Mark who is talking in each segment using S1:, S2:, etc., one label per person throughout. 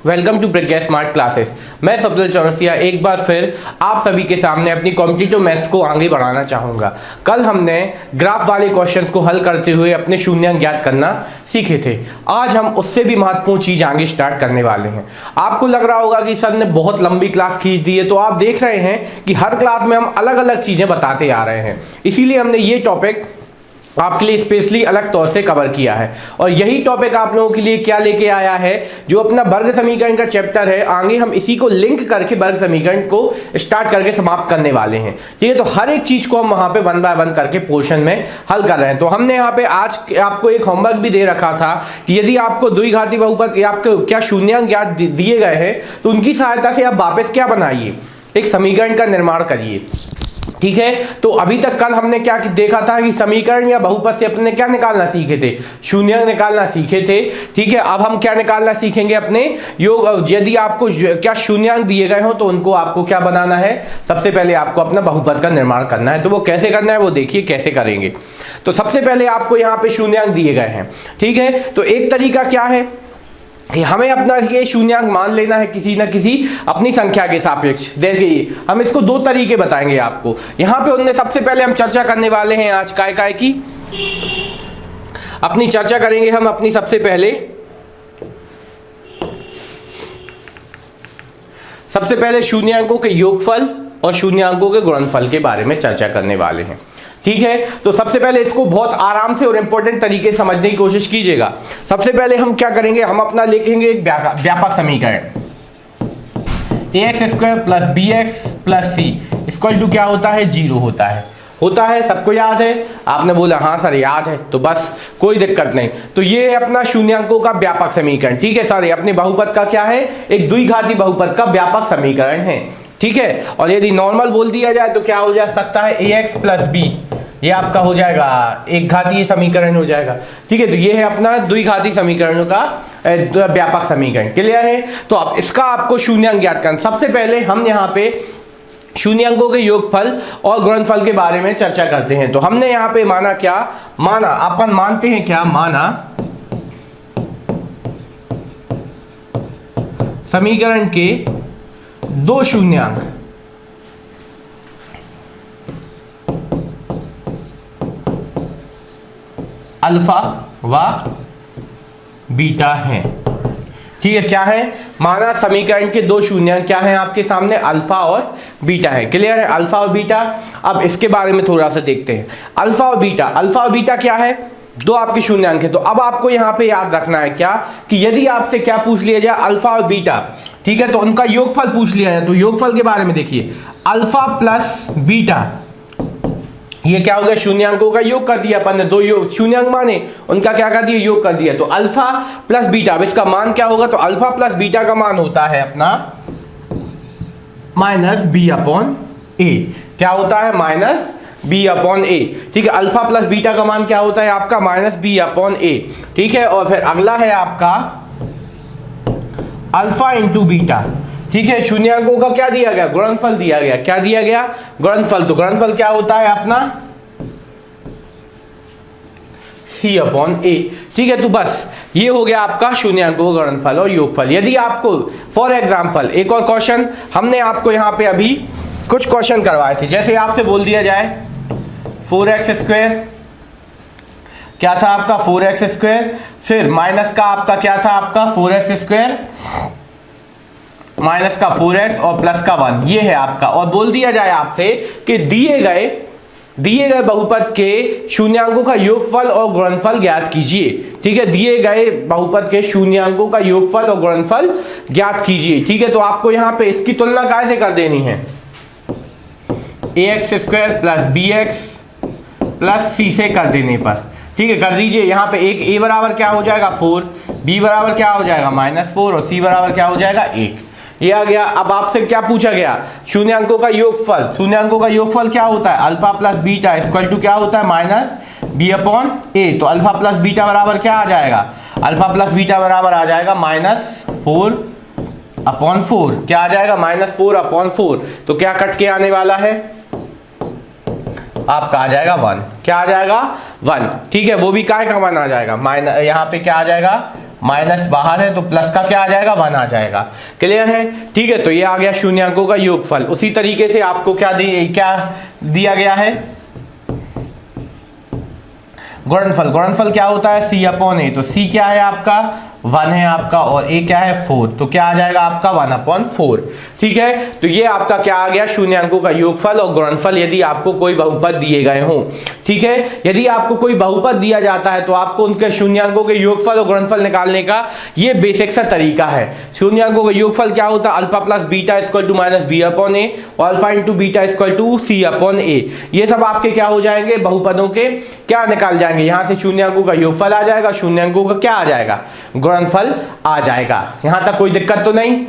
S1: Welcome to Pragya smart classes. मैं सफदर चौरसिया एक बार फिर आप सभी के सामने अपनी कॉम्पिटिटिव मैथ्स को आगे बढ़ाना चाहूँगा। कल हमने ग्राफ वाले क्वेश्चंस को हल करते हुए अपने शून्यांक ज्ञात करना सीखे थे। आज हम उससे भी महत्वपूर्ण चीज़ आगे स्टार्ट करने वाले हैं। आपको लग रहा होगा कि सर ने बहुत लंबी क्लास खींच दी है, तो आप देख रहे हैं कि हर क्लास में हम अलग अलग चीज़ें बताते आ रहे हैं, इसीलिए हमने ये टॉपिक आपके लिए स्पेशली अलग तौर से कवर किया है। और यही टॉपिक आप लोगों के लिए क्या लेके आया है, जो अपना वर्ग समीकरण का चैप्टर है, आगे हम इसी को लिंक करके वर्ग समीकरण को स्टार्ट करके समाप्त करने वाले हैं। ठीक है, तो हर एक चीज को हम वहां पे वन बाय वन करके पोर्शन में हल कर रहे हैं। तो हमने यहाँ पे आज आपको एक होमवर्क भी दे रखा था कि यदि आपको द्विघाती बहुपद या आपको क्या शून्यांक ज्ञात दिए गए हैं, तो उनकी सहायता से आप वापस क्या बनाइए, एक समीकरण का निर्माण करिए। ठीक है, तो अभी तक कल हमने क्या देखा था कि समीकरण या बहुपद से अपने क्या निकालना सीखे थे, शून्यांक निकालना सीखे थे। ठीक है, अब हम क्या निकालना सीखेंगे, अपने योग। यदि आपको क्या शून्यांक दिए गए हो तो उनको आपको क्या बनाना है, सबसे पहले आपको अपना बहुपद का निर्माण करना है। तो वो कैसे करना है वो देखिए कैसे करेंगे। तो सबसे पहले आपको यहाँ पे शून्यांक दिए गए हैं। ठीक है, तो एक तरीका क्या है कि हमें अपना ये शून्यांक मान लेना है किसी न किसी अपनी संख्या के सापेक्ष। देखिए हम इसको दो तरीके बताएंगे आपको यहाँ पे। उनमें सबसे पहले हम चर्चा करने वाले हैं आज काय की अपनी चर्चा करेंगे हम अपनी सबसे पहले शून्यांकों के योगफल और शून्यांकों के गुणनफल के बारे में चर्चा करने वाले हैं। ठीक है, तो सबसे पहले इसको बहुत आराम से और इंपॉर्टेंट तरीके से समझने की कोशिश कीजिएगा। सबसे पहले हम क्या करेंगे, हम अपना लिखेंगे एक व्यापक समीकरण ax square plus bx plus c equal to क्या होता है, 0 होता है। सबको याद है? आपने बोला हाँ सर याद है, तो बस कोई दिक्कत नहीं। तो ये है अपना शून्यांकों का व्यापक समीकरण। ठीक है सर, ये अपने बहुपद का क्या है, एक द्विघाती बहुपद का व्यापक समीकरण है। ठीक है, और यदि नॉर्मल बोल दिया जाए तो क्या हो जा सकता है, ax प्लस b, ये आपका हो जाएगा एक घातीय समीकरण हो जाएगा। ठीक है, तो ये है अपना द्विघाती समीकरणों का व्यापक समीकरण। क्लियर है? तो अब इसका आपको शून्यांक ज्ञात करना। सबसे पहले हम यहाँ पे शून्यांकों के योगफल और गुणनफल के बारे में चर्चा करते हैं। तो हमने यहाँ पे माना क्या, माना अपन मानते हैं क्या, माना समीकरण के दो शून्यांक अल्फा व बीटा हैं। ठीक है, क्या है, माना समीकरण के दो शून्यांक क्या हैं आपके सामने, अल्फा और बीटा है। क्लियर है, अल्फा और बीटा। अब इसके बारे में थोड़ा सा देखते हैं। अल्फा और बीटा क्या है, दो आपके शून्यांक है। तो अब आपको यहाँ पे याद रखना है क्या, कि यदि आपसे क्या पूछ लिया जाए, अल्फा और बीटा, ठीक है, तो उनका योगफल पूछ लिया जाए। तो योगफल के बारे में देखिए, अल्फा प्लस बीटा, ये क्या हो गया, शून्यांकों का योग कर दिया अपन ने। दो योग शून्यांक माने, उनका क्या कर दिया, योग कर दिया। तो अल्फा प्लस बीटा, अब इसका मान क्या होगा, तो अल्फा प्लस बीटा का मान होता है अपना माइनस बी अपॉन ए। क्या होता है, माइनस बी अपॉन ए। ठीक है, अल्फा प्लस बीटा का मान क्या होता है आपका, माइनस बी अपॉन ए। ठीक है, और फिर अगला है आपका अल्फा इंटू बीटा। ठीक है, शून्यांकों का क्या दिया गया, गुणनफल दिया गया। क्या दिया गया, गुणनफल। तो गुणनफल क्या होता है अपना c अपॉन ए। ठीक है, तो बस ये हो गया आपका शून्यांकों का गुणनफल और योगफल। यदि आपको फॉर एग्जांपल एक और क्वेश्चन, हमने आपको यहाँ पे अभी कुछ क्वेश्चन करवाए थे। जैसे आपसे बोल दिया जाए 4x स्क्वायर, क्या था आपका 4x स्क्वायर, फिर माइनस का आपका क्या था आपका 4x स्क्वायर, माइनस का 4x और प्लस का 1, ये है आपका। और बोल दिया जाए आपसे कि दिए गए बहुपद के शून्यांकों का योगफल और गुणनफल ज्ञात कीजिए। ठीक है, दिए गए बहुपद के शून्यांकों का योगफल और गुणनफल ज्ञात कीजिए। ठीक है, तो आपको यहाँ पे इसकी तुलना कैसे कर देनी है, ax square plus bx plus c से कर देने पर। ठीक है, कर दीजिए। यहाँ पे एक a बराबर क्या हो जाएगा 4, b बराबर क्या हो जाएगा -4 और c बराबर क्या हो जाएगा 1। ये आ गया। अब आपसे क्या पूछा गया, शून्यांकों का योगफल। शून्यांकों का योगफल क्या होता है, alpha plus beta equal to क्या होता है, माइनस बी अपॉन ए। तो अल्फा प्लस बीटा बराबर क्या आ जाएगा, अल्फा प्लस बीटा बराबर आ जाएगा -4 अपॉन 4। क्या आ जाएगा, -4 अपॉन 4। तो क्या कट के आने वाला है आपका, आ जाएगा 1। क्या आ जाएगा 1। ठीक है, वो भी काय का मान आ जाएगा, माइनस यहाँ पे क्या आ जाएगा माइनस बाहर है तो प्लस का क्या आ जाएगा 1 आ जाएगा। क्लियर है? ठीक है, तो ये आ गया शून्यांकों का योगफल। उसी तरीके से आपको क्या दिया गया है, गुणनफल। गुणनफल क्या होता है, C/A। तो C क्या है आपका 1 है आपका, और A क्या है 4, तो क्या आ जाएगा आपका 1/4। ठीक है, तो ये आपका क्या आ गया शून्यांकों का योगफल और गुणनफल यदि आपको कोई बहुपद दिए गए हों। ठीक है, यदि आपको कोई बहुपद दिया जाता है तो आपको उनके शून्यांकों के योगफल और गुणनफल निकालने का ये बेसिक सा तरीका है। शून्यांकों का योगफल क्या होता है, alpha plus beta equal to minus B/A और alpha into beta equal to C/A। ये सब आपके क्या हो जाएंगे, बहुपदों के क्या निकाल जाएंगे, यहाँ से शून्यांकों का योगफल आ जाएगा, शून्यांकों का क्या आ जाएगा, गुणनफल आ जाएगा। यहां तक कोई दिक्कत तो नहीं?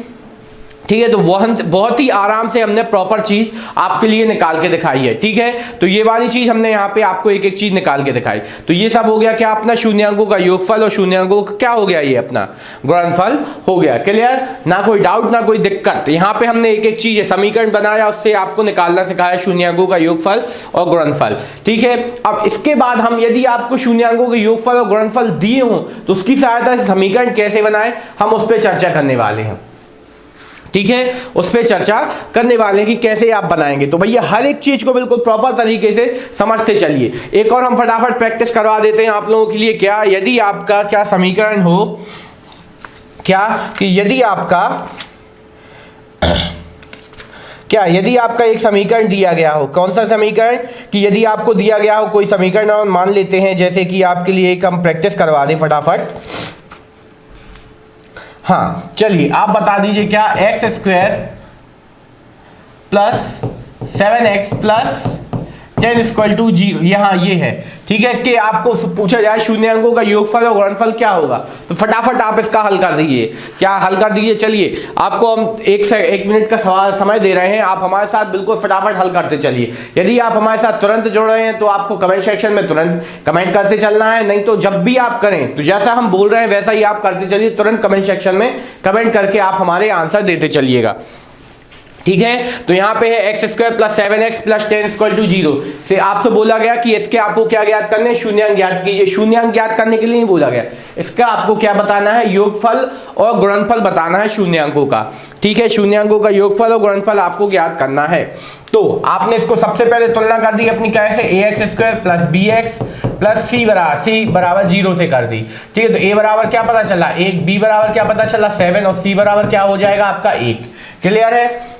S1: ठीक है, तो बहुत ही आराम से हमने प्रॉपर चीज आपके लिए निकाल के दिखाई है। ठीक है, तो ये वाली चीज हमने यहाँ पे आपको एक एक चीज निकाल के दिखाई। तो ये सब हो गया क्या अपना शून्यांकों का योगफल और शून्यांकों का क्या हो गया, ये अपना गुणनफल हो गया। क्लियर? ना कोई डाउट ना कोई दिक्कत। यहाँ पे हमने एक एक चीज समीकरण बनाया, उससे आपको निकालना सिखाया शून्यांकों का योगफल और गुणनफल। ठीक है, अब इसके बाद हम यदि आपको शून्यांकों के योगफल और गुणनफल दिए हों तो उसकी सहायता से समीकरण कैसे बनाए हम उस पर चर्चा करने वाले हैं। ठीक है, उस पर चर्चा करने वाले हैं कि कैसे आप बनाएंगे। तो भैया हर एक चीज को बिल्कुल प्रॉपर तरीके से समझते चलिए। एक और हम फटाफट प्रैक्टिस करवा देते हैं आप लोगों के लिए। क्या यदि आपका क्या समीकरण हो, क्या कि यदि आपका एक समीकरण दिया गया हो, कौन सा समीकरण, कि यदि आपको दिया गया हो कोई समीकरण और मान लेते हैं जैसे कि आपके लिए एक हम प्रैक्टिस करवा दें फटाफट। हाँ चलिए आप बता दीजिए क्या x² plus 7x plus 10 equal to 0, यहाँ ये है। ठीक है, कि आपको पूछा जाए शून्यांकों का योगफल और गुणनफल क्या होगा, तो फटाफट आप इसका हल कर दीजिए। क्या हल कर दीजिए? चलिए आपको हम एक मिनट का समय दे रहे हैं, आप हमारे साथ बिल्कुल फटाफट हल करते चलिए। यदि आप हमारे साथ तुरंत जुड़ रहे हैं तो आपको कमेंट सेक्शन में तुरंत कमेंट करते चलना है, नहीं तो जब भी आप करें तो जैसा हम बोल रहे हैं वैसा ही आप करते चलिए। तुरंत कमेंट सेक्शन में कमेंट करके आप हमारे आंसर देते चलिएगा। ठीक है, तो यहाँ पे है x² plus 7x plus 10 equal to 0 से आपसे बोला गया कि इसके आपको क्या ज्ञात करने, शून्यांक ज्ञात कीजिए। शून्यांक ज्ञात करने के लिए नहीं बोला गया, इसका आपको क्या बताना है, योगफल और गुणनफल बताना है शून्यांकों का। ठीक है, शून्यांकों का योगफल और गुणनफल आपको ज्ञात करना है। तो आपने इसको सबसे पहले तुलना कर दी अपनी कैसे, ax² plus bx plus c बराबर 0 से कर दी। ठीक है, तो a बराबर क्या पता चला 1, b बराबर क्या पता चला 7 और c बराबर क्या हो जाएगा आपका 1। क्लियर है?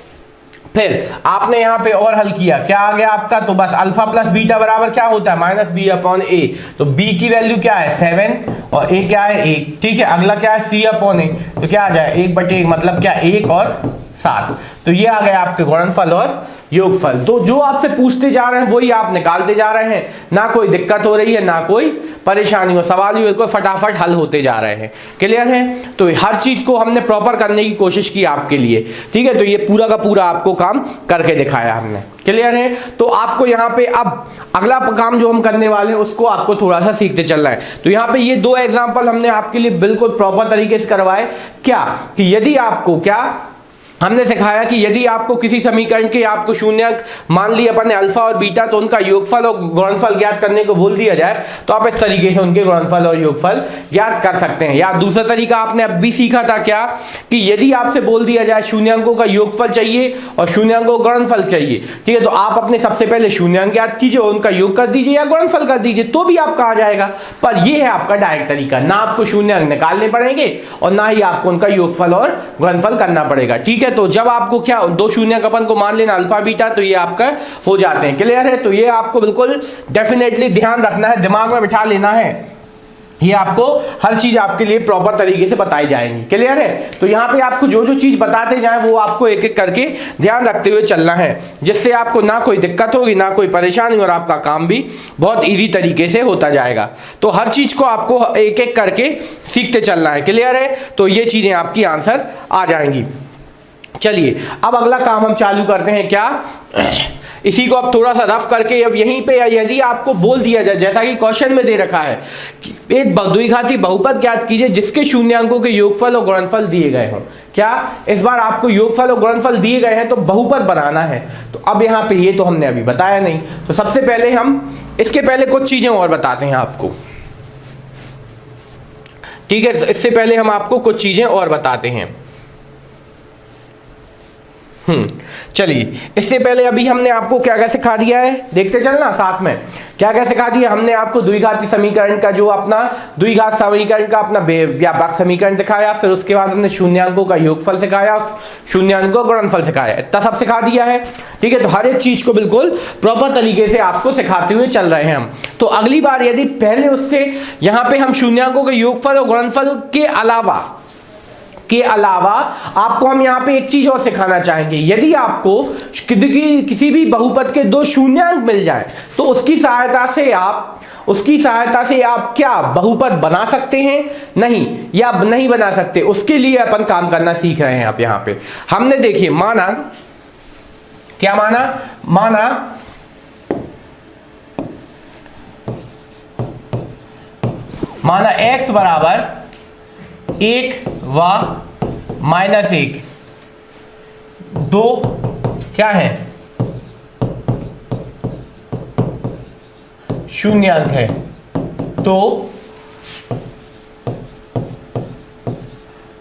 S1: फिर आपने यहाँ पे और हल किया, क्या आ गया आपका, तो बस अल्फा प्लस बीटा बराबर क्या होता है -b/a। तो b की वैल्यू क्या है 7 और a क्या है 1। ठीक है, अगला क्या है c/a, तो क्या आ जाए 1/1 मतलब क्या 1 और 7। तो ये आ गया आपके गुणनफल और योगफल। तो जो आपसे पूछते जा रहे हैं वही आप निकालते जा रहे हैं, ना कोई दिक्कत हो रही है ना कोई परेशानी हो, सवाल भी बिल्कुल फटाफट हल होते जा रहे हैं। क्लियर है? तो हर चीज को हमने प्रॉपर करने की कोशिश की आपके लिए। ठीक है, तो ये पूरा का पूरा आपको काम करके दिखाया हमने। क्लियर है? तो आपको यहाँ पे अब अगला काम जो हम करने वाले हैं उसको आपको थोड़ा सा सीखते चलना है। तो यहाँ पे ये 2 एग्जाम्पल हमने आपके लिए बिल्कुल प्रॉपर तरीके से करवाए। क्या कि यदि आपको क्या हमने सिखाया कि यदि आपको किसी समीकरण के आपको शून्यक मान लिया अपन ने अल्फा और बीटा, तो उनका योगफल और गुणनफल ज्ञात करने को बोल दिया जाए तो आप इस तरीके से उनके गुणनफल और योगफल ज्ञात कर सकते हैं। या दूसरा तरीका आपने अब भी सीखा था क्या, कि यदि आपसे बोल दिया जाए शून्यांकों का योगफल चाहिए और शून्यांकों का गुणनफल चाहिए, ठीक है, तो आप अपने सबसे पहले शून्यांक ज्ञात कीजिए और उनका योग कर दीजिए या गुणनफल कर दीजिए, तो भी आपका आ जाएगा। पर यह है आपका डायरेक्ट तरीका, ना आपको शून्यांक निकालने पड़ेंगे और ना ही आपको उनका योगफल और गुणनफल करना पड़ेगा। ठीक है, तो जब आपको क्या 2 शून्यक अपन को मान लेना अल्फा बीटा, तो ये आपका हो जाते हैं। क्लियर है? तो ये आपको बिल्कुल डेफिनेटली ध्यान रखना है, दिमाग में बिठा लेना है, ये आपको हर चीज आपके लिए प्रॉपर तरीके से बताई जाएंगी। क्लियर है? तो यहाँ पे आपको जो जो चीज बताते जाएं वो आपको एक एक करके ध्यान रखते हुए चलना है, जिससे आपको ना कोई दिक्कत होगी ना कोई परेशानी और आपका काम भी बहुत इजी तरीके से होता जाएगा। तो हर चीज को आपको एक एक करके सीखते चलना है। क्लियर है? तो ये चीजें आपकी आंसर आ जाएंगी। चलिए अब अगला काम हम चालू करते हैं। क्या इसी को अब थोड़ा सा रफ करके अब यहीं पे यदि आपको बोल दिया जाए, जैसा कि क्वेश्चन में दे रखा है, एक द्विघाती बहुपद ज्ञात कीजिए जिसके शून्यांकों के योगफल और गुणनफल दिए गए हों। क्या इस बार आपको योगफल और गुणनफल दिए गए हैं तो बहुपद बनाना है। तो अब यहाँ पे ये तो हमने अभी बताया नहीं, तो सबसे पहले हम इसके पहले कुछ चीजें और बताते हैं आपको। ठीक है, इससे पहले हम आपको कुछ चीजें और बताते हैं। चलिए, इससे पहले अभी हमने आपको क्या क्या सिखा दिया है, देखते चलना साथ में। क्या क्या सिखा दिया हमने आपको? द्विघाती समीकरण का जो अपना द्विघात समीकरण का अपना व्यापक समीकरण दिखाया, फिर उसके बाद हमने शून्यांकों का योगफल सिखाया, शून्यांकों का गुणनफल सिखाया, इतना सब सिखा दिया है। ठीक है, तो हर एक चीज को बिल्कुल प्रॉपर तरीके से आपको सिखाते हुए चल रहे हैं हम। तो अगली बार यदि पहले उससे यहाँ पे हम शून्यांकों के योगफल और गुणनफल के अलावा आपको हम यहाँ पे एक चीज और सिखाना चाहेंगे। यदि आपको किसी भी बहुपद के दो शून्यांक मिल जाए तो उसकी सहायता से आप क्या बहुपद बना सकते हैं, नहीं या नहीं बना सकते, उसके लिए अपन काम करना सीख रहे हैं। आप यहाँ पे हमने देखिए माना x बराबर 1 व -1 दो क्या है, शून्यांक है, तो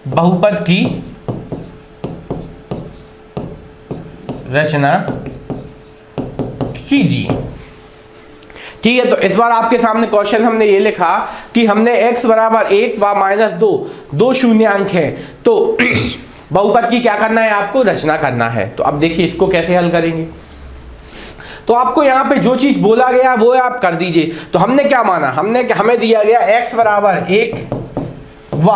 S1: बहुपद की रचना कीजिए। ठीक है, तो इस बार आपके सामने क्वेश्चन हमने ये लिखा कि हमने x बराबर 1 व -2 दो शून्यांक है, तो बहुपद की क्या करना है, आपको रचना करना है। तो अब देखिए इसको कैसे हल करेंगे। तो आपको यहाँ पे जो चीज बोला गया वो आप कर दीजिए। तो हमने क्या माना, हमें दिया गया x बराबर 1 व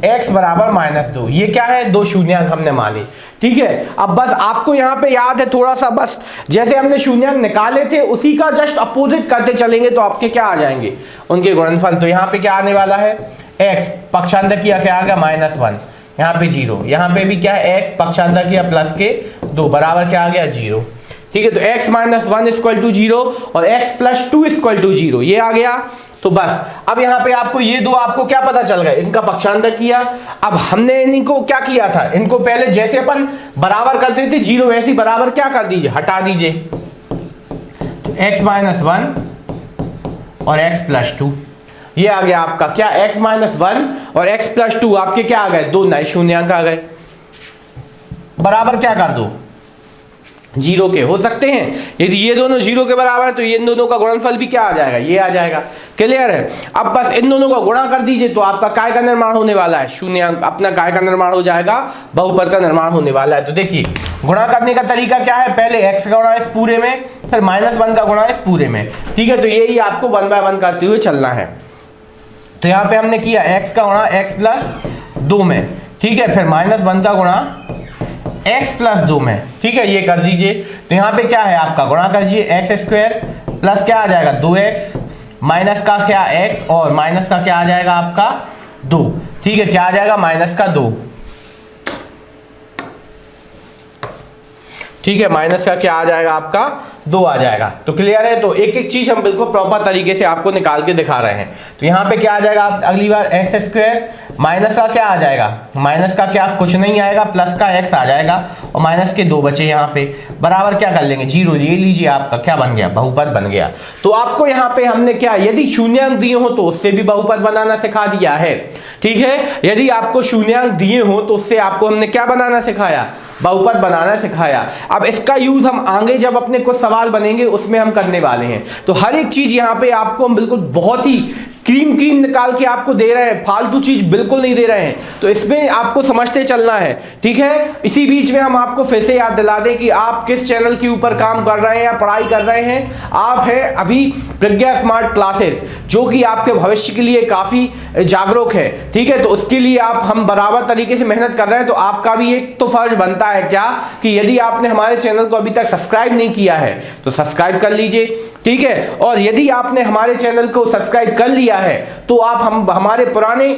S1: x बराबर -2, ये क्या है, दो शून्यांक हमने माने। ठीक है, अब बस आपको यहाँ पे याद है थोड़ा सा, बस जैसे हमने शून्यांक निकाले थे उसी का जस्ट अपोजिट करते चलेंगे तो आपके क्या आ जाएंगे, उनके गुणनफल। तो यहाँ पे क्या आने वाला है, x पक्षांतर किया क्या आ गया -1, यहाँ पे 0, यहाँ पे भी क्या है x पक्षांतर किया प्लस के 2 बराबर क्या आ गया 0। ठीक है, तो x - 1 = 0 और x + 2 = 0, ये आ गया। तो बस अब यहाँ पे आपको ये दो आपको क्या पता चल गया, इनका पक्षांतर किया। अब हमने इनको क्या किया था, इनको पहले जैसे अपन बराबर करते थे 0 वैसे बराबर क्या कर दीजिए, हटा दीजिए। तो x - 1 और x + 2 ये आ गया आपका क्या, x - 1 और x + 2 आपके क्या आ गए, दो नए शून्यांक आ गए। बराबर क्या कर दो, 0 के हो सकते हैं। यदि ये दोनों 0 के बराबर है तो इन दोनों का गुणनफल भी क्या आ जाएगा, ये आ जाएगा। क्लियर है। अब बस इन दोनों का गुणा कर दीजिए तो आपका काय का निर्माण होने वाला है, शून्यांक अपना काय का निर्माण हो जाएगा, बहुपद का निर्माण होने वाला है। तो देखिए गुणा करने का तरीका क्या है, पहले x का गुणा इस पूरे में, फिर -1 का गुणा इस पूरे में। ठीक है, तो यही आपको 1 बाय 1 करते हुए चलना है। तो यहाँ पे हमने किया x का गुणा x + 2 में, ठीक है, फिर -1 का गुणा x + 2 में। ठीक है, ये कर दीजिए। तो यहाँ पे क्या है आपका, गुणा कर दीजिए x² प्लस क्या आ जाएगा 2x माइनस का क्या x और माइनस का क्या आ जाएगा आपका 2। ठीक है, क्या आ जाएगा -2। ठीक है, माइनस का क्या आ जाएगा आपका 2 आ जाएगा। तो क्लियर है। तो एक एक चीज हम बिल्कुल प्रॉपर तरीके से आपको निकाल के दिखा रहे हैं। तो यहाँ पे क्या आ जाएगा, आप अगली बार x² माइनस का क्या आ जाएगा, माइनस का क्या कुछ नहीं आएगा, प्लस का x आ जाएगा और माइनस के 2 बचे यहाँ पे, बराबर क्या कर लेंगे 0। ये लीजिए आपका क्या बन गया, बहुपद बन गया। तो आपको यहाँ पे हमने क्या, यदि शून्यांक दिए हो तो उससे भी बहुपद बनाना सिखा दिया है। ठीक है, यदि आपको शून्यांक दिए हो तो उससे आपको हमने क्या बनाना सिखाया, बहुपद बनाना सिखाया। अब इसका यूज हम आगे जब अपने कुछ सवाल बनेंगे उसमें हम करने वाले हैं। तो हर एक चीज यहाँ पे आपको हम बिल्कुल बहुत ही क्रीम निकाल के आपको दे रहे हैं, फालतू चीज बिल्कुल नहीं दे रहे हैं। तो इसमें आपको समझते चलना है। ठीक है, इसी बीच में हम आपको फिर से याद दिला दें कि आप किस चैनल के ऊपर काम कर रहे हैं या पढ़ाई कर रहे हैं। आप हैं अभी प्रज्ञा स्मार्ट क्लासेस, जो कि आपके भविष्य के लिए काफी जागरूक है। ठीक है, तो उसके लिए हम बराबर तरीके से मेहनत कर रहे हैं। तो आपका भी एक तो फर्ज बनता है क्या, कि यदि आपने हमारे चैनल को अभी तक सब्सक्राइब नहीं किया है तो सब्सक्राइब कर लीजिए। ठीक है, और यदि आपने हमारे चैनल को सब्सक्राइब कर लिया है तो आप हमारे पुराने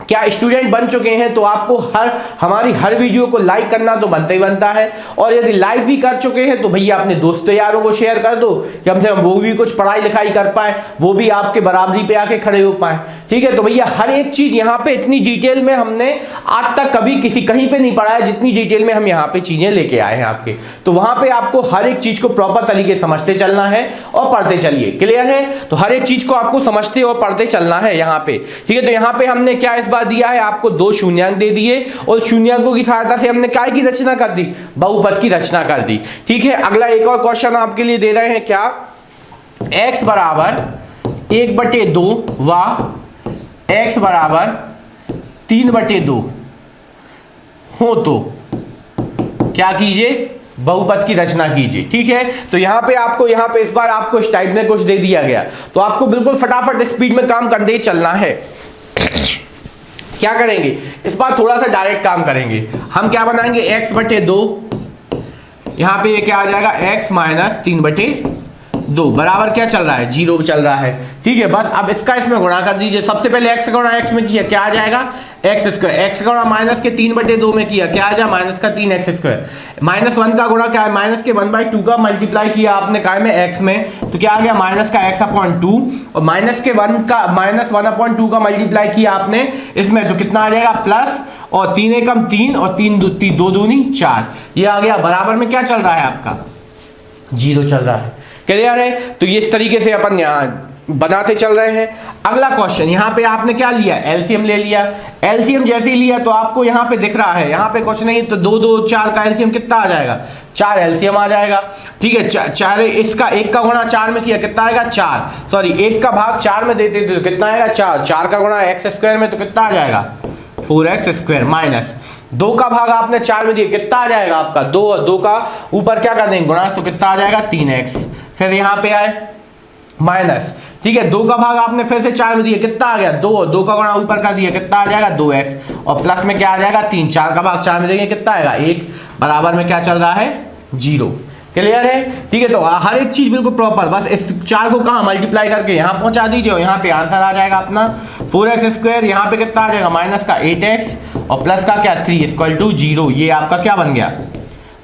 S1: क्या स्टूडेंट बन चुके हैं तो आपको हमारी हर वीडियो को लाइक करना तो बनता ही बनता है, और यदि लाइक भी कर चुके हैं तो भैया अपने दोस्तों यारों को शेयर कर दो, कम से कम वो भी कुछ पढ़ाई लिखाई कर पाए, वो भी आपके बराबरी पे आके खड़े हो पाए। ठीक है, तो भैया हर एक चीज यहाँ पे इतनी डिटेल में हमने आज तक कभी कहीं पे नहीं पढ़ा है जितनी डिटेल में हम यहाँ पे चीजें लेके आए हैं आपके। तो वहां पे आपको हर एक चीज को प्रॉपर तरीके से समझते चलना है और पढ़ते चलिए। क्लियर है? तो हर एक चीज को आपको समझते और पढ़ते चलना है यहाँ पे। ठीक है, तो यहाँ पे हमने क्या इस बार दिया है आपको, 2 शून्यांक दे दिए और शून्यांकों की सहायता से हमने काय की रचना कर दी, बहुपद की रचना कर दी। ठीक है, अगला एक और क्वेश्चन आपके लिए दे रहे हैं, क्या x बराबर 1/2 व x बराबर 3/2 हो तो क्या कीजिए, बहुपद की रचना कीजिए। ठीक है, तो यहाँ पे इस बार आपको इस टाइप में कुछ दे दिया गया, तो आपको बिल्कुल फटाफट स्पीड में काम करते चलना है। क्या करेंगे इस बार, थोड़ा सा डायरेक्ट काम करेंगे। हम क्या बनाएंगे, x/2, यहाँ पे ये क्या आ जाएगा, x - 3/2 बराबर क्या चल रहा है, 0 चल रहा है। ठीक है, बस अब इसका इसमें गुणा कर दीजिए। सबसे पहले x गुणा x में किया, क्या आ जाएगा, x²। x गुणा माइनस के 3/2 में किया, क्या आ जाएगा, -3x²। -1 का गुणा क्या है, -1/2 का मल्टीप्लाई किया आपने काय में, x में, तो क्या आ गया, -x/2, और -1 का -1/2 का मल्टीप्लाई किया आपने इसमें, तो कितना आ जाएगा, प्लस, और 3 एकम 3 और 2 दूनी 4, ये आ गया। बराबर में क्या चल रहा है आपका, 0 चल रहा है। क्लियर है? तो ये इस तरीके से अपन यहाँ बनाते चल रहे हैं। अगला क्वेश्चन, यहाँ पे आपने क्या लिया, एलसीएम ले लिया। एलसीएम जैसे ही लिया तो आपको यहाँ पे दिख रहा है, यहाँ पे कुछ नहीं, तो 2 2 4 का एलसीएम कितना आ जाएगा, 4 एलसीएम आ जाएगा। ठीक है, 4 इसका 1 का गुणा 4 में किया, कितना आएगा, 4, सॉरी 1 का भाग 4 में देते तो कितना आएगा, 4, 4 का गुणा x² में तो कितना आ जाएगा, 4x² माइनस 2 का भाग आपने 4 में दिया, कितना आ जाएगा आपका, 2, और 2 का ऊपर क्या कर देंगे, गुणा, तो कितना आ जाएगा, 3x। फिर यहाँ पे आए माइनस, ठीक है, 2 का भाग आपने फिर से 4 में दिया, कितना आ गया, 2, 2 का गुणा ऊपर का दिया, कितना आ जाएगा, 2x, और प्लस में क्या आ जाएगा, 3, 4 का भाग 4 में देंगे, कितना आएगा, 1, बराबर में क्या चल रहा है, 0। क्लियर है? ठीक है, तो हर एक चीज बिल्कुल प्रॉपर, बस इस 4 को कहाँ मल्टीप्लाई करके यहाँ पहुंचा दीजिए, और यहाँ पे आंसर आ जाएगा अपना 4x²। यहाँ पे कितना आ जाएगा, माइनस का 8x और प्लस का क्या 3 = 0। ये आपका क्या बन गया,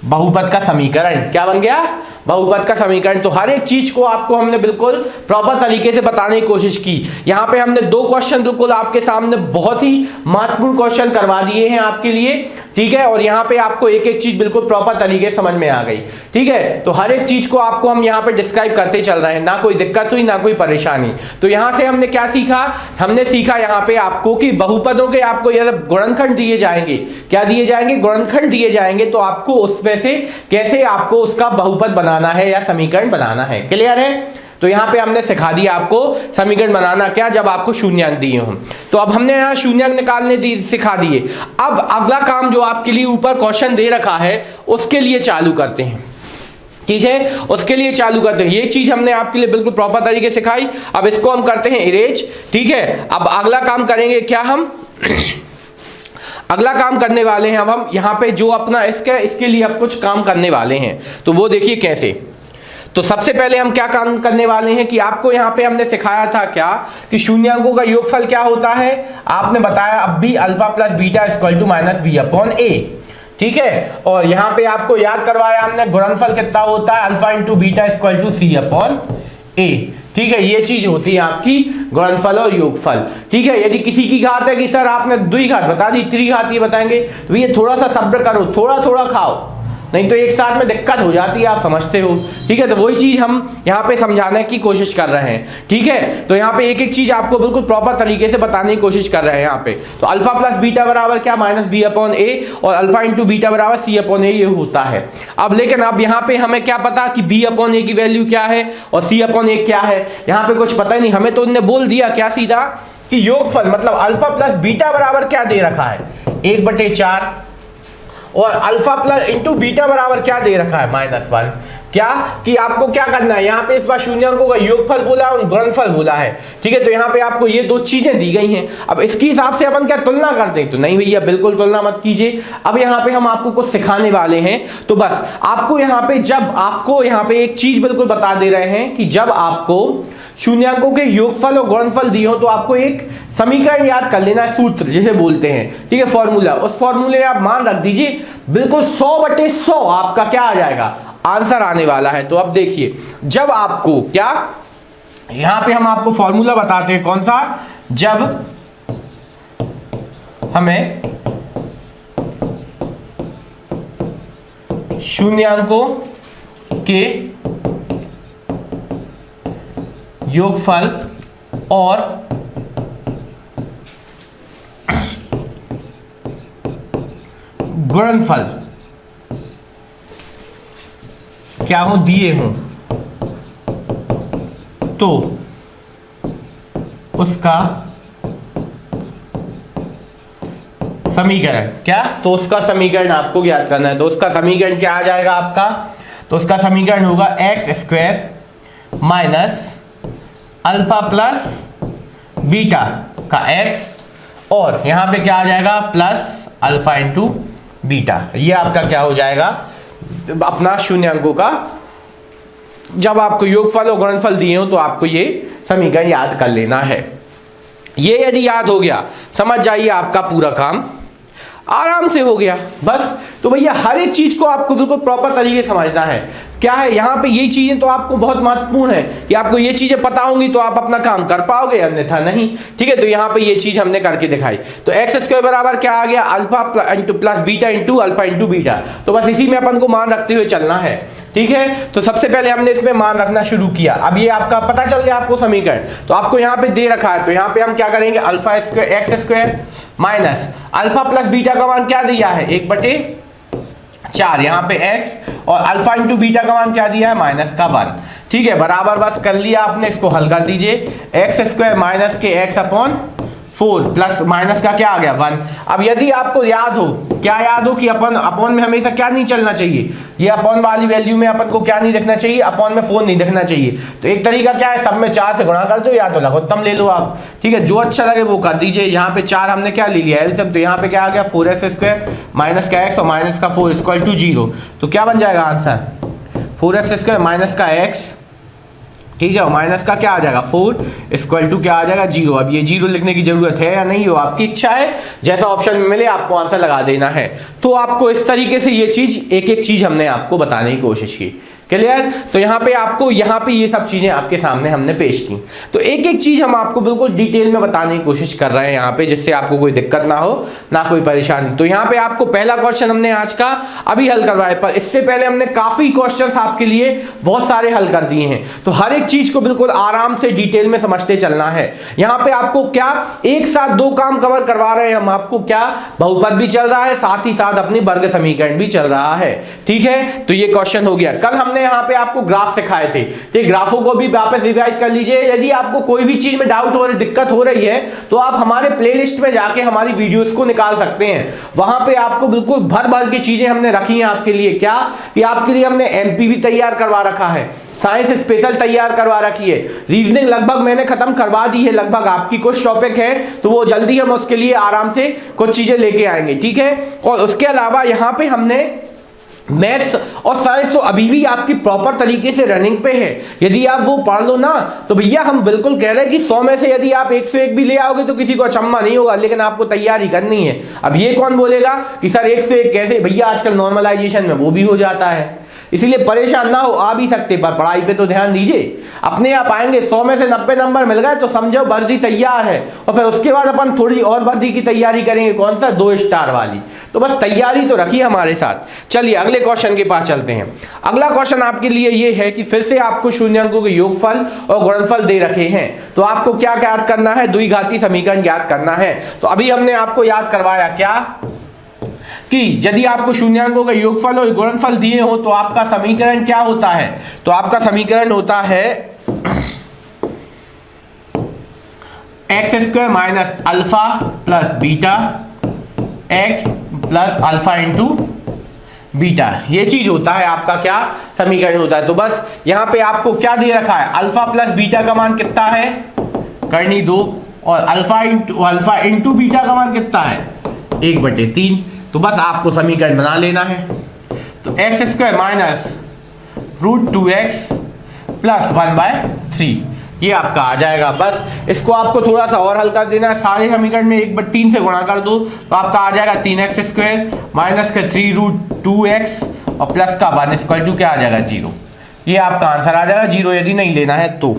S1: बहुपद का समीकरण। क्या बन गया, बहुपद का समीकरण। तो हर एक चीज को आपको हमने बिल्कुल प्रॉपर तरीके से बताने की कोशिश की। यहाँ पे हमने 2 क्वेश्चन बिल्कुल आपके सामने बहुत ही महत्वपूर्ण क्वेश्चन करवा दिए हैं आपके लिए। ठीक है, और यहाँ पे आपको एक एक चीज बिल्कुल प्रॉपर तरीके से समझ में आ गई। ठीक है, तो हर एक चीज को आपको हम यहाँ पे डिस्क्राइब करते चल रहे हैं, ना कोई दिक्कत हुई ना कोई परेशानी। तो यहाँ से हमने क्या सीखा, हमने सीखा यहाँ पे आपको कि बहुपदों के आपको जब गुणनखंड दिए जाएंगे, क्या दिए जाएंगे, गुणनखंड दिए जाएंगे, तो आपको उसमें से कैसे आपको उसका बहुपद बनाना है या समीकरण बनाना है। क्लियर है? तो यहाँ पे हमने सिखा दिया आपको समीकरण बनाना क्या, जब आपको शून्यांक दिए हों। तो अब हमने यहाँ शून्यांक निकालने सिखा दिए। अब अगला काम जो आपके लिए ऊपर क्वेश्चन दे रखा है उसके लिए चालू करते हैं। ठीक है, उसके लिए चालू करते हैं। ये चीज हमने आपके लिए बिल्कुल प्रॉपर तरीके से सिखाई। अब इसको हम करते हैं इरेज। ठीक है, अब अगला काम करेंगे क्या, हम अगला काम करने वाले हैं। अब हम यहाँ पे जो अपना इसके लिए अब कुछ काम करने वाले हैं, तो वो देखिए कैसे। तो सबसे पहले हम क्या काम करने वाले हैं कि आपको यहाँ पे हमने सिखाया था क्या कि शून्यांकों का योगफल क्या होता है। आपने बताया अब भी alpha plus beta equal to minus B upon A. ठीक है, और यहाँ पे आपको याद करवाया हमने गुणनफल कितना होता है, alpha into beta equal to C upon A. ठीक है, ये चीज होती है आपकी गुणनफल और योगफल। ठीक है, यदि किसी की घात है कि सर आपने द्विघात बता दी, त्रिघात ये बताएंगे, तो ये थोड़ा सा सब्र करो, थोड़ा थोड़ा खाओ, नहीं तो एक साथ में दिक्कत हो जाती है, आप समझते हो। ठीक है, तो वही चीज हम यहाँ पे समझाने की कोशिश कर रहे हैं। ठीक है, तो यहाँ पे एक एक चीज आपको बिल्कुल प्रॉपर तरीके से बताने की कोशिश कर रहे हैं यहाँ पे। तो अल्फा प्लस बीटा बराबर क्या, माइनस बी अपॉन ए, और अल्फा इंटू बीटा बराबर सी अपॉन ए, ये होता है। अब लेकिन अब यहाँ पे हमें क्या पता कि बी अपॉन ए की वैल्यू क्या है और सी अपॉन ए क्या है, यहाँ पे कुछ पता ही नहीं। हमें तो उन्होंने बोल दिया क्या सीधा कि योगफल मतलब अल्फा प्लस बीटा बराबर क्या दे रखा है, 1/4, और अल्फा प्लस इंटू बीटा बराबर क्या दे रखा है, -1। क्या कि आपको क्या करना है, यहाँ पे इस बार शून्यांकों का योगफल बोला और गुणनफल बोला है। ठीक है, तो यहाँ पे आपको ये 2 चीजें दी गई हैं। अब इसके हिसाब से अपन क्या तुलना करते हैं, तो नहीं भैया बिल्कुल तुलना मत कीजिए। अब यहाँ पे हम आपको कुछ सिखाने वाले हैं। तो बस आपको यहाँ पे जब आपको यहाँ पे एक चीज बिल्कुल बता दे रहे हैं कि जब आपको शून्यांकों के योगफल और गुणनफल दिए हो तो आपको एक समीकरण याद कर लेना, सूत्र जिसे बोलते हैं, ठीक है, फॉर्मूला, उस फॉर्मूले आप मान रख दीजिए, बिल्कुल 100/100 आपका क्या आ जाएगा, आंसर आने वाला है। तो अब देखिए, जब आपको क्या, यहां पे हम आपको फॉर्मूला बताते हैं कौन सा, जब हमें शून्यांकों के योगफल और गुणनफल क्या हो दिए हों तो उसका समीकरण क्या, तो उसका समीकरण आपको ज्ञात करना है। तो उसका समीकरण क्या आ जाएगा आपका, तो उसका समीकरण होगा x² minus alpha plus beta का x, और यहां पे क्या आ जाएगा, प्लस अल्फा इंटू बीटा। ये आपका क्या हो जाएगा, अपना शून्यांकों का, जब आपको योगफल और गुणनफल दिए हो तो आपको ये समीकरण याद कर लेना है। ये यदि याद हो गया, समझ जाइए आपका पूरा काम आराम से हो गया बस। तो भैया हर एक चीज को आपको बिल्कुल प्रॉपर तरीके से समझना है। क्या है यहाँ पे, ये चीजें तो आपको बहुत महत्वपूर्ण है कि आपको ये चीजें पता होंगी तो आप अपना काम कर पाओगे, अन्यथा नहीं, ठीक है। तो यहाँ पे ये चीज हमने करके दिखाई। तो x² बराबर क्या आ गया, alpha into plus beta into alpha into beta. तो बस इसी में अपन को मान रखते हुए चलना है, ठीक है। तो सबसे पहले हमने इसमें मान रखना शुरू किया। अब ये आपका पता चल गया आपको समीकरण, तो आपको यहाँ पे दे रखा है, तो यहाँ पे हम क्या करेंगे, alpha square x² minus alpha plus beta का मान क्या दिया है, 1/4, यहाँ पे x, और अल्फा इंटू बीटा का मान क्या दिया है, -1, ठीक है। बराबर बस कर लिया आपने, इसको हल कर दीजिए, x² माइनस के x/4 प्लस माइनस का क्या आ गया 1। अब यदि आपको याद हो, क्या याद हो कि अपॉन में हमेशा क्या नहीं चलना चाहिए, ये अपॉन वाली वैल्यू में अपन को क्या नहीं रखना चाहिए, अपॉन में 4 नहीं रखना चाहिए। तो एक तरीका क्या है, सब में 4 से गुणा कर दो या तो लघुत्तम ले लो आप, ठीक है, जो अच्छा लगे वो कर दीजिए। यहाँ पे 4 हमने क्या ले लिया एलसीएम, तो यहाँ पे क्या आ गया 4x² माइनस का x और माइनस का 4 इक्वल टू 0। तो क्या बन जाएगा आंसर, 4x² माइनस का x, ठीक है, और माइनस का क्या आ जाएगा 4 इक्वल टू क्या आ जाएगा 0। अब ये 0 लिखने की जरूरत है या नहीं, हो आपकी इच्छा है, जैसा ऑप्शन में मिले आपको आंसर लगा देना है। तो आपको इस तरीके से ये चीज, एक एक चीज हमने आपको बताने की कोशिश की, क्लियर। तो यहाँ पे आपको, यहाँ पे ये सब चीजें आपके सामने हमने पेश की। तो एक एक चीज हम आपको बिल्कुल डिटेल में बताने की कोशिश कर रहे हैं यहाँ पे, जिससे आपको कोई दिक्कत ना हो, ना कोई परेशानी। तो यहाँ पे आपको पहला क्वेश्चन हमने आज का अभी हल करवाया, पर इससे पहले हमने काफी क्वेश्चंस आपके लिए बहुत सारे हल कर दिए हैं। तो हर एक चीज को बिल्कुल आराम से डिटेल में समझते चलना है। यहाँ पे आपको क्या, एक साथ 2 काम कवर करवा रहे हैं हम आपको, क्या बहुपद भी चल रहा है, साथ ही साथ अपनी वर्ग समीकरण भी चल रहा है, ठीक है। तो ये क्वेश्चन हो गया। कल हमने यहाँ पे आपको ग्राफ सिखाए थे, तो ग्राफों को भी वापस रिवाइज कर लीजिए। यदि आपको कोई भी चीज में डाउट हो रही, दिक्कत हो रही है, तो आप हमारे प्लेलिस्ट में जाके हमारी वीडियोस को निकाल सकते हैं। वहां पे आपको बिल्कुल भर भर की चीजें हमने रखी हैं आपके लिए, क्या कि आपके लिए हमने एमपी भी तैयार करवा रखा है, साइंस स्पेशल तैयार करवा रखी है, रीजनिंग लगभग मैंने खत्म करवा दी है, लगभग आपकी कुछ टॉपिक है, तो वो जल्दी हम उसके लिए आराम से कुछ चीजें लेके आएंगे, ठीक है। और उसके अलावा यहाँ पे हमने मैथ्स और साइंस तो अभी भी आपकी प्रॉपर तरीके से रनिंग पे है। यदि आप वो पढ़ लो ना, तो भैया हम बिल्कुल कह रहे हैं कि 100 में से यदि आप 101 भी ले आओगे तो किसी को अचंभा नहीं होगा, लेकिन आपको तैयारी करनी है। अब ये कौन बोलेगा कि सर 1 से 1 कैसे, भैया आजकल नॉर्मलाइजेशन में वो भी हो जाता है, इसलिए परेशान ना हो, आ भी सकते, पर पढ़ाई पे तो ध्यान दीजिए, अपने आप आएंगे। 100 में से 90 नंबर मिल गए तो समझो वर्दी तैयार है, और फिर उसके बाद अपन थोड़ी और वर्दी की तैयारी करेंगे, कौन सा 2 स्टार वाली। तो बस तैयारी तो रखिए हमारे साथ। चलिए अगले क्वेश्चन के पास चलते हैं। अगला क्वेश्चन आपके लिए ये है कि फिर से आपको शून्यांकों के योगफल और गुणनफल दे रखे हैं, तो आपको क्या याद करना है, द्विघाती समीकरण याद करना है। तो अभी हमने आपको याद करवाया क्या कि यदि आपको शून्यांकों का योगफल और गुणनफल दिए हो तो आपका समीकरण क्या होता है, तो आपका समीकरण होता है x² minus alpha plus beta x plus alpha into beta. ये चीज होता है आपका क्या समीकरण होता है। तो बस यहाँ पे आपको क्या दे रखा है, अल्फा प्लस बीटा का मान कितना है, करनी 2, और अल्फा इंटू बीटा का मान कितना है, 1/3। तो बस आपको समीकरण बना लेना है। तो x² माइनस √2x प्लस 1/3, ये आपका आ जाएगा। बस इसको आपको थोड़ा सा और हल कर देना है, सारे समीकरण में 1/3 से गुणा कर दो तो आपका आ जाएगा 3x² माइनस का 3√2x और प्लस का 1 इक्वल टू क्या आ जाएगा 0। ये आपका आंसर आ जाएगा, 0 यदि नहीं लेना है तो,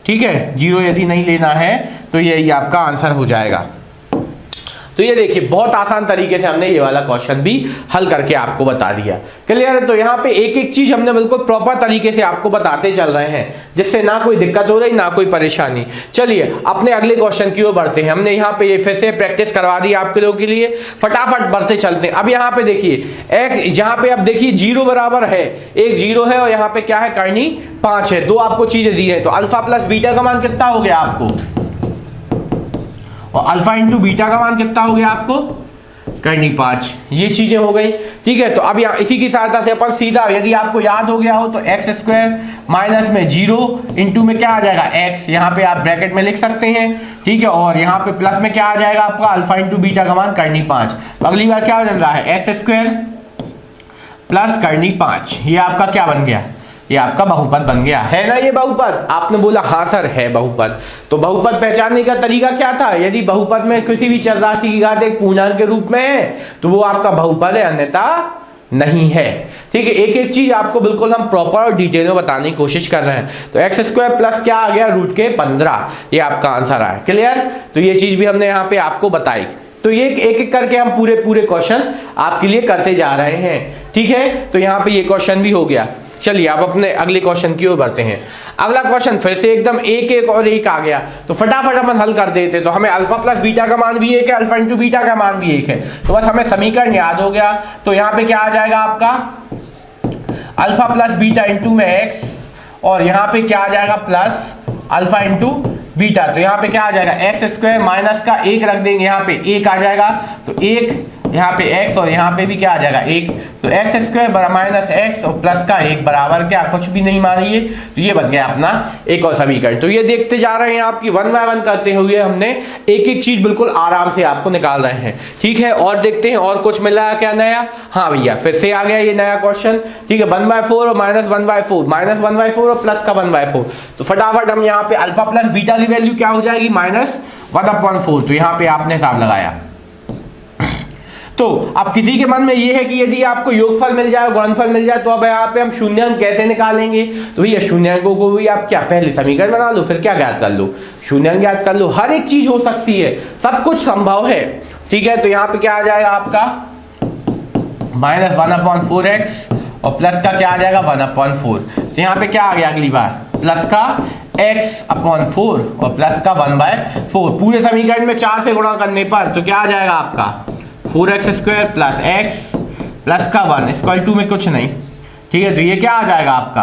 S1: ठीक है, 0 यदि नहीं लेना है तो ये आपका आंसर हो जाएगा। तो ये देखिए बहुत आसान तरीके से हमने ये वाला क्वेश्चन भी हल करके आपको बता दिया। क्लियर है? तो यहाँ पे एक एक चीज हमने बिल्कुल प्रॉपर तरीके से आपको बताते चल रहे हैं, जिससे ना कोई दिक्कत हो रही ना कोई परेशानी। चलिए अपने अगले क्वेश्चन की ओर बढ़ते हैं। हमने यहाँ पे ये फिर से प्रैक्टिस करवा दी आपके लोगों के लिए, फटाफट बढ़ते चलते हैं। अब यहाँ पे देखिए एक जहाँ पे अब देखिए 0 बराबर है, एक 0 है और यहाँ पे क्या है करनी 5 है, दो आपको चीजें दी है। तो अल्फा प्लस बीटा का मान कितना हो गया आपको, और अल्फा इंटू बीटा का मान कितना हो गया आपको करनी 5। ये चीजें हो गई, ठीक है। तो अब यहाँ इसी की सहायता से अपन सीधा, यदि आपको याद हो गया हो तो x² माइनस में 0 इंटू में क्या आ जाएगा x, यहाँ पे आप ब्रैकेट में लिख सकते हैं, ठीक है। और यहाँ पे प्लस में क्या आ जाएगा आपका अल्फा इंटू बीटा का मान करनी 5। तो अगली बार क्या बन रहा है x² प्लस करनी 5। ये आपका क्या बन गया, ये आपका बहुपद बन गया है ना। ये बहुपद आपने बोला हाँ सर है बहुपद। तो बहुपद पहचानने का तरीका क्या था, यदि बहुपद में किसी भी चर राशि की घात एक पूर्णांक के रूप में है तो वो आपका बहुपद है, अन्यथा नहीं है, ठीक है। एक एक चीज आपको बिल्कुल हम प्रॉपर और डिटेल में बताने की कोशिश कर रहे हैं। तो x² प्लस क्या आ गया √15, ये आपका आंसर आया। क्लियर? तो ये चीज भी हमने यहाँ पे आपको बताई। तो ये एक एक करके हम पूरे क्वेश्चन आपके लिए करते जा रहे हैं, ठीक है। तो यहाँ पे ये क्वेश्चन भी हो गया। चलिए अब अपने अगले क्वेश्चन की ओर बढ़ते हैं। अगला क्वेश्चन फिर से एकदम एक और एक आ गया, तो फटाफट अपन हल कर देते। तो हमें अल्फा प्लस बीटा का मान भी एक है, अल्फा इंटू बीटा का मान भी एक है, तो बस हमें समीकरण याद हो गया। तो यहाँ पे क्या आ जाएगा आपका अल्फा प्लस बीटा इंटू में x, और यहाँ पे क्या आ जाएगा प्लस अल्फा इंटू बीटा। तो यहाँ पे क्या आ जाएगा x² माइनस का 1 रख देंगे, यहाँ पे 1 आ जाएगा, तो 1 यहाँ पे x और यहाँ पे भी क्या आ जाएगा 1। तो x² माइनस x और प्लस का 1 बराबर क्या, कुछ भी नहीं मानिए। तो ये बन गया अपना एक और समीकरण। तो ये देखते जा रहे हैं आपकी 1 बाय 1 करते हुए हमने एक एक चीज बिल्कुल आराम से आपको निकाल रहे हैं, ठीक है। और देखते हैं और कुछ मिला है क्या नया। हाँ भैया फिर से आ गया ये नया क्वेश्चन, ठीक है। 1/4 और -1/4, -1/4 और प्लस का 1/4। तो फटाफट हम यहाँ पे अल्फा प्लस बीटा की वैल्यू क्या हो जाएगी -1/4। तो यहाँ पे आपने हिसाब लगाया। तो अब किसी के मन में ये है कि यदि आपको योगफल मिल जाए, गुणनफल मिल जाए, तो अब यहाँ पे हम शून्यांक कैसे निकालेंगे। तो भैया शून्यांकों को भी आप क्या पहले समीकरण बना लो, फिर क्या ज्ञात कर लो, शून्यांक ज्ञात कर लो। हर एक चीज हो सकती है, सब कुछ संभव है, ठीक है। तो यहाँ पे क्या आ जाएगा आपका -1/4x और प्लस का क्या आ जाएगा 1/4। तो यहाँ पे क्या आ गया अगली बार प्लस का x/4 और प्लस का 1/4। पूरे समीकरण में 4 से गुणा करने पर तो क्या आ जाएगा आपका 4x² प्लस x प्लस का 1 इक्वल टू में कुछ नहीं, ठीक है। तो ये क्या आ जाएगा आपका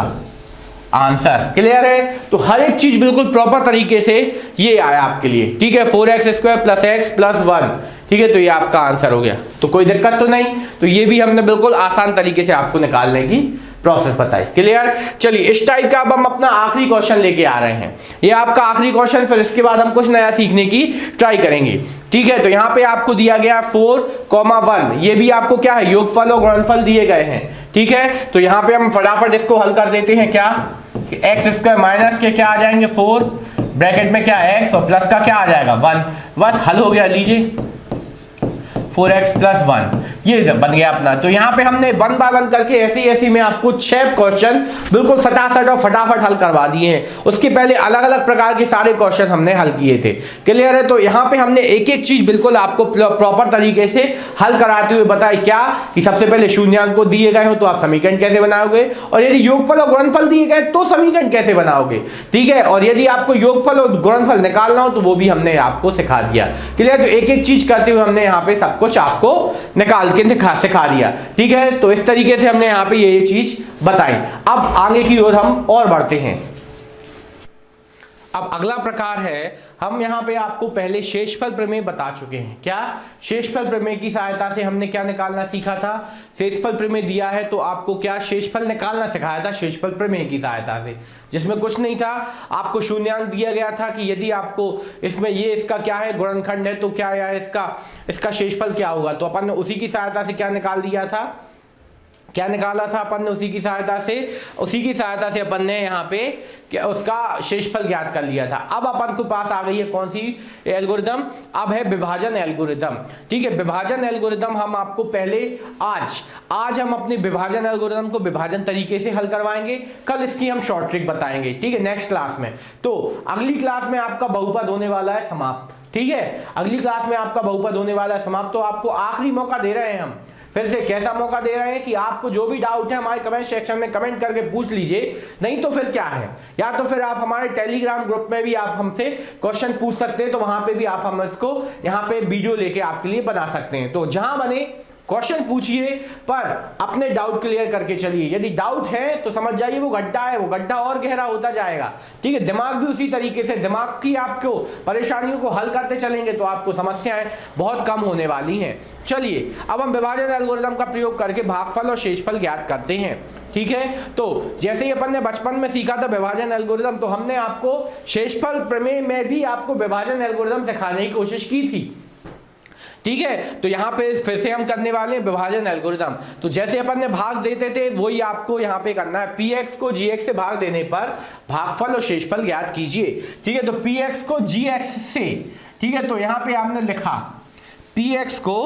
S1: आंसर। क्लियर है? तो हर एक चीज बिल्कुल प्रॉपर तरीके से ये आया आपके लिए, ठीक है। 4x² प्लस x प्लस 1, ठीक है। तो ये आपका आंसर हो गया, तो कोई दिक्कत तो नहीं। तो ये भी हमने बिल्कुल आसान तरीके से आपको निकालने की प्रोसेस बताई। क्लियर? चलिए इस टाइप का अब हम अपना आखिरी क्वेश्चन लेके आ रहे हैं। ये आपका आखिरी क्वेश्चन, फिर इसके बाद हम कुछ नया सीखने की ट्राई करेंगे, ठीक है। तो यहाँ पे आपको दिया गया 4,1, ये भी आपको क्या है योगफल और गुणनफल दिए गए हैं, ठीक है। तो यहाँ पे हम फटाफट इसको हल कर देते हैं। क्या x² माइनस के क्या आ जाएंगे 4 ब्रैकेट में क्या x और प्लस का क्या आ जाएगा 1, बस हल हो गया। लीजिए 4x + 1 ये बन गया अपना। तो यहाँ पे हमने 1 बाय 1 करके ऐसी में आपको 6 क्वेश्चन बिल्कुल सटासट और फटाफट हल करवा दिए हैं। उसके पहले अलग अलग प्रकार के सारे क्वेश्चन हमने हल किए थे। क्लियर है? तो यहाँ पे हमने एक एक चीज बिल्कुल आपको प्रॉपर तरीके से हल कराते हुए बताई। क्या कि सबसे पहले शून्यांक को दिए गए हो तो आप समीकरण कैसे बनाओगे, और यदि योगफल और गुणनफल दिए गए तो समीकरण कैसे बनाओगे, ठीक है। और यदि आपको योगफल और गुणनफल निकालना हो तो वो भी हमने आपको सिखा दिया। क्लियर? तो एक एक चीज करते हुए हमने यहाँ पे सब कुछ आपको निकाल के सिखा दिया, ठीक है। तो इस तरीके से हमने यहाँ पे ये चीज बताई। अब आगे की ओर हम और बढ़ते हैं। अब अगला प्रकार है, हम यहाँ पे आपको पहले शेषफल प्रमेय बता चुके हैं। क्या शेषफल प्रमेय की सहायता से हमने क्या निकालना सीखा था, शेषफल प्रमेय दिया है तो आपको क्या शेषफल निकालना सिखाया था शेषफल प्रमेय की सहायता से, जिसमें कुछ नहीं था। आपको शून्यांक दिया गया था कि यदि आपको इसमें ये इसका क्या है गुणनखंड है तो क्या है इसका शेषफल क्या होगा। तो अपन ने उसी की सहायता से क्या निकाल दिया था क्या निकाला था अपन ने उसी की सहायता से अपन ने यहाँ पे क्या उसका शेषफल ज्ञात कर लिया था। अब अपन को पास आ गई है कौन सी एल्गोरिदम, अब है विभाजन एल्गोरिदम। ठीक है, विभाजन एल्गोरिदम हम आपको पहले आज हम अपने विभाजन एल्गोरिदम को विभाजन तरीके से हल करवाएंगे, कल इसकी हम शॉर्ट ट्रिक बताएंगे। ठीक है, नेक्स्ट क्लास में। तो अगली क्लास में आपका बहुपद होने वाला है समाप्त। ठीक है, अगली क्लास में आपका बहुपद होने वाला है समाप्त। तो आपको आखिरी मौका दे रहे हैं हम, फिर से कैसा मौका दे रहे हैं कि आपको जो भी डाउट है हमारे कमेंट सेक्शन में कमेंट करके पूछ लीजिए। नहीं तो फिर क्या है, या तो फिर आप हमारे टेलीग्राम ग्रुप में भी आप हमसे क्वेश्चन पूछ सकते हैं, तो वहां पे भी आप हम इसको यहाँ पे वीडियो लेके आपके लिए बना सकते हैं। तो जहां बने क्वेश्चन पूछिए, पर अपने डाउट क्लियर करके चलिए। यदि डाउट है तो समझ जाइए वो गड्ढा है, वो गड्ढा और गहरा होता जाएगा। ठीक है, दिमाग भी उसी तरीके से, दिमाग की आपको परेशानियों को हल करते चलेंगे तो आपको समस्याएं बहुत कम होने वाली हैं। चलिए अब हम विभाजन एल्गोरिदम का प्रयोग करके भागफल और शेषफल ज्ञात करते हैं। ठीक है, तो जैसे ही अपन ने बचपन में सीखा था विभाजन एल्गोरिदम, तो हमने आपको शेषफल प्रमेय में भी आपको विभाजन एल्गोरिदम सिखाने की कोशिश की थी। ठीक है, तो यहाँ पे फिर से हम करने वाले हैं विभाजन एल्गोरिदम। तो जैसे अपन ने भाग देते थे वही आपको यहाँ पे करना है। px को gx से भाग देने पर भागफल और शेषफल ज्ञात कीजिए। ठीक है, तो px को gx से, ठीक है, तो यहाँ पे आपने लिखा px को